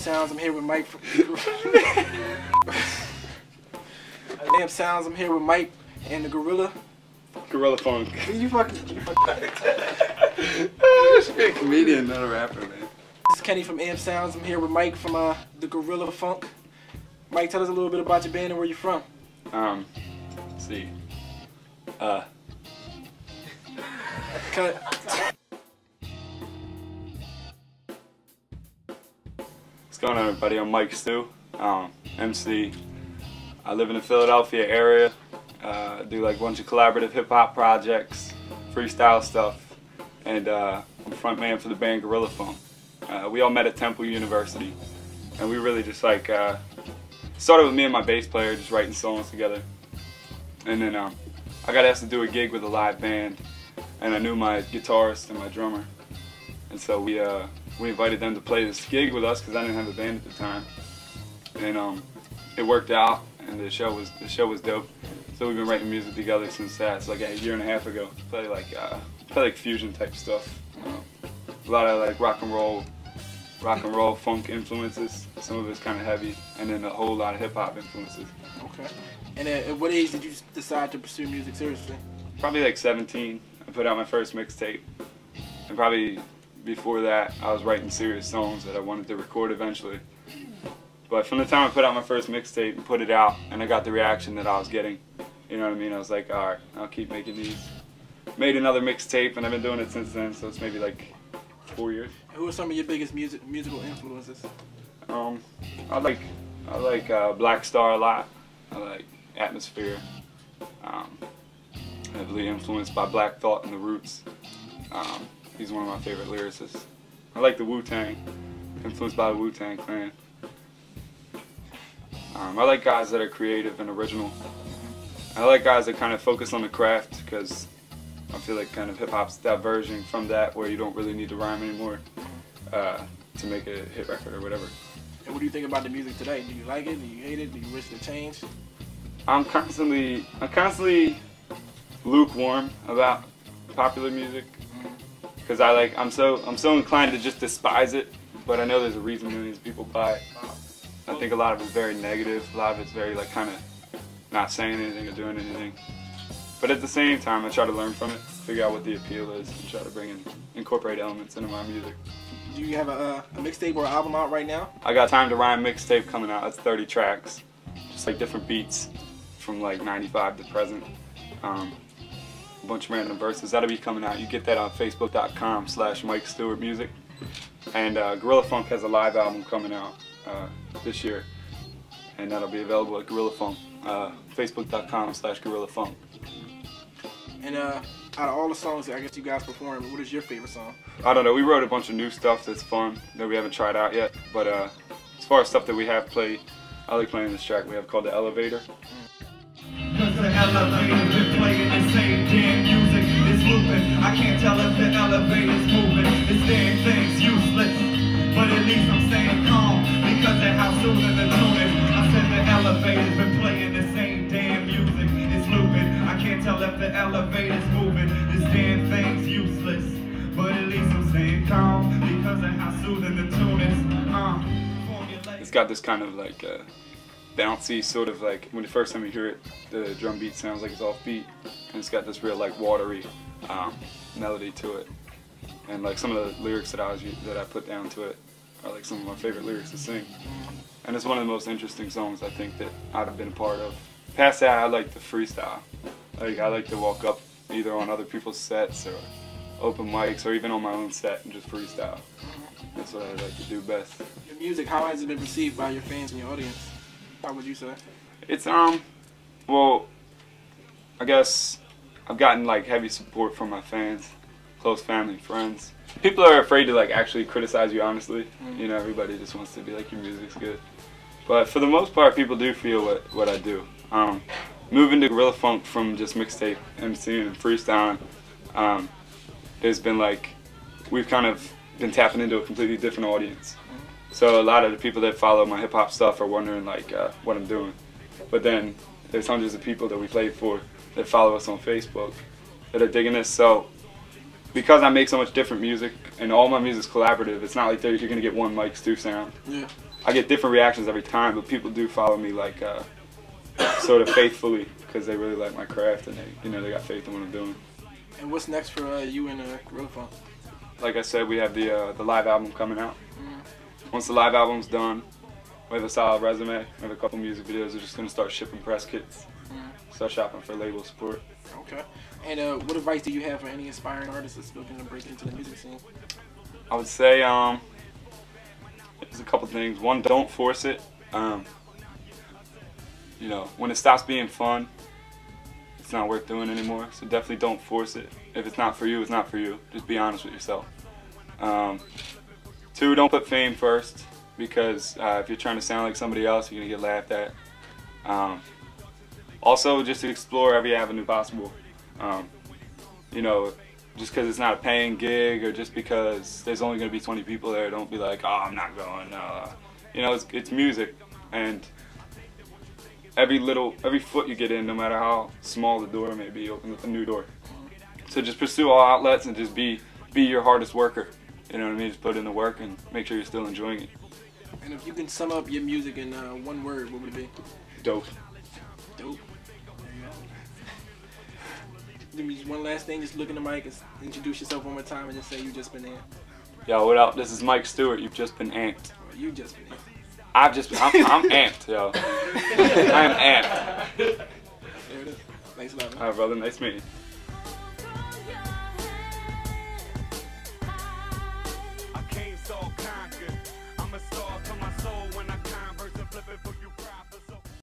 Sounds, I'm here with Mike from Damn Sounds, I'm here with Mike and the Gorilla Funk. You fucking I should be a comedian, not a rapper, man. This is Kenny from Amp Sounds. I'm here with Mike from the Gorilla Funk. Mike, tell us a little bit about your band and where you're from. Let's see. Cut. What's going on, everybody? I'm Mike Stu, MC. I live in the Philadelphia area. Do like a bunch of collaborative hip-hop projects, freestyle stuff, and I'm frontman for the band Gorilla Funk. We all met at Temple University, and we really just like started with me and my bass player just writing songs together. And then I got asked to do a gig with a live band, and I knew my guitarist and my drummer, and so we invited them to play this gig with us because I didn't have a band at the time, and it worked out, and the show was dope. So we've been writing music together since that. It's like a year and a half ago. Play like fusion type stuff. A lot of like rock and roll funk influences. Some of it's kind of heavy, and then a whole lot of hip hop influences. Okay. And at what age did you decide to pursue music seriously? Probably like 17. I put out my first mixtape, and probably before that I was writing serious songs that I wanted to record eventually. But from the time I put out my first mixtape and put it out, and I got the reaction that I was getting, you know what I mean? I was like, all right, I'll keep making these. Made another mixtape, and I've been doing it since then. So it's maybe like 4 years. Who are some of your biggest musical influences? I like Black Star a lot. I like Atmosphere. Heavily influenced by Black Thought and the Roots. He's one of my favorite lyricists. I like the Wu-Tang. Influenced by the Wu-Tang Clan. I like guys that are creative and original. I like guys that kind of focus on the craft, because I feel like kind of hip-hop's diverging from that, where you don't really need to rhyme anymore to make a hit record or whatever. And what do you think about the music today? Do you like it? Do you hate it? Do you wish it changed? I'm constantly lukewarm about popular music, because I'm so inclined to just despise it, but I know there's a reason millions of people buy it. I think a lot of it's very negative. A lot of it's very like kind of not saying anything or doing anything. But at the same time, I try to learn from it, figure out what the appeal is, and try to incorporate elements into my music. Do you have a mixtape or an album out right now? I got Time to Rhyme mixtape coming out. That's 30 tracks, just like different beats from like 95 to present. A bunch of random verses. That'll be coming out. You get that on Facebook.com/Mike Stewart Music. And Gorilla Funk has a live album coming out this year, and that'll be available at Gorilla Funk. Facebook.com/Gorilla Funk. And out of all the songs that I guess you guys perform, what is your favorite song? I don't know. We wrote a bunch of new stuff that's fun that we haven't tried out yet. But as far as stuff that we have played, I like playing this track we have called The Elevator. Cause the elevator's been playing the same damn music. It's looping. I can't tell if the elevator's moving. This damn thing's useless, but at least I'm staying calm because of how soothing the tune is. I said the elevator's been playing the same damn music. It's looping. I can't tell if the elevator's moving. This damn thing's useless, but at least I'm staying calm because of how soothing the tune is. It's got this kind of like bouncy sort of like, when the first time you hear it, the drum beat sounds like it's off beat, and it's got this real like watery melody to it. And like some of the lyrics that I put down to it are like some of my favorite lyrics to sing. And it's one of the most interesting songs I think that I'd have been a part of. Past that, I like the freestyle. Like I like to walk up either on other people's sets or open mics or even on my own set and just freestyle. That's what I like to do best. Your music, how has it been received by your fans and your audience? How would you say? It's well, I guess I've gotten like heavy support from my fans, close family, friends. People are afraid to like actually criticize you honestly. You know, everybody just wants to be like, your music's good. But for the most part, people do feel what I do. Moving to Gorilla Funk from just mixtape, MCing, and freestyling, there's been like, we've kind of been tapping into a completely different audience. So a lot of the people that follow my hip hop stuff are wondering like what I'm doing. But then there's hundreds of people that we played for that follow us on Facebook that are digging this. So because I make so much different music and all my music's collaborative. It's not like you're gonna get one Mike Stu sound. Yeah. I get different reactions every time, but people do follow me like sort of faithfully because they really like my craft and they got faith in what I'm doing. And what's next for you and Gorilla Funk? Like I said, we have the live album coming out. Mm. Once the live album's done, we have a solid resume. We have a couple music videos. We're just gonna start shipping press kits. Start shopping for label support. Okay. And what advice do you have for any aspiring artists that's looking to break into the music scene? I would say there's a couple things. One, don't force it. You know, when it stops being fun, it's not worth doing anymore. So definitely don't force it. If it's not for you, it's not for you. Just be honest with yourself. Two, don't put fame first, because if you're trying to sound like somebody else, you're gonna get laughed at. Also, just to explore every avenue possible. You know, just because it's not a paying gig, or just because there's only going to be 20 people there, don't be like, oh, I'm not going. You know, it's music, and every foot you get in, no matter how small the door may be, opens up a new door. So just pursue all outlets and just be your hardest worker. You know what I mean? Just put in the work and make sure you're still enjoying it. And if you can sum up your music in one word, what would it be? Dope. Dope. Give me just one last thing, just look in the mic and introduce yourself one more time and just say you just been amped. Yo, what up? This is Mike Stewart. You've just been amped. Or you just been amped. I'm amped, yo. I am amped. There it is. Thanks a lot, man. All right, brother. Nice meeting you.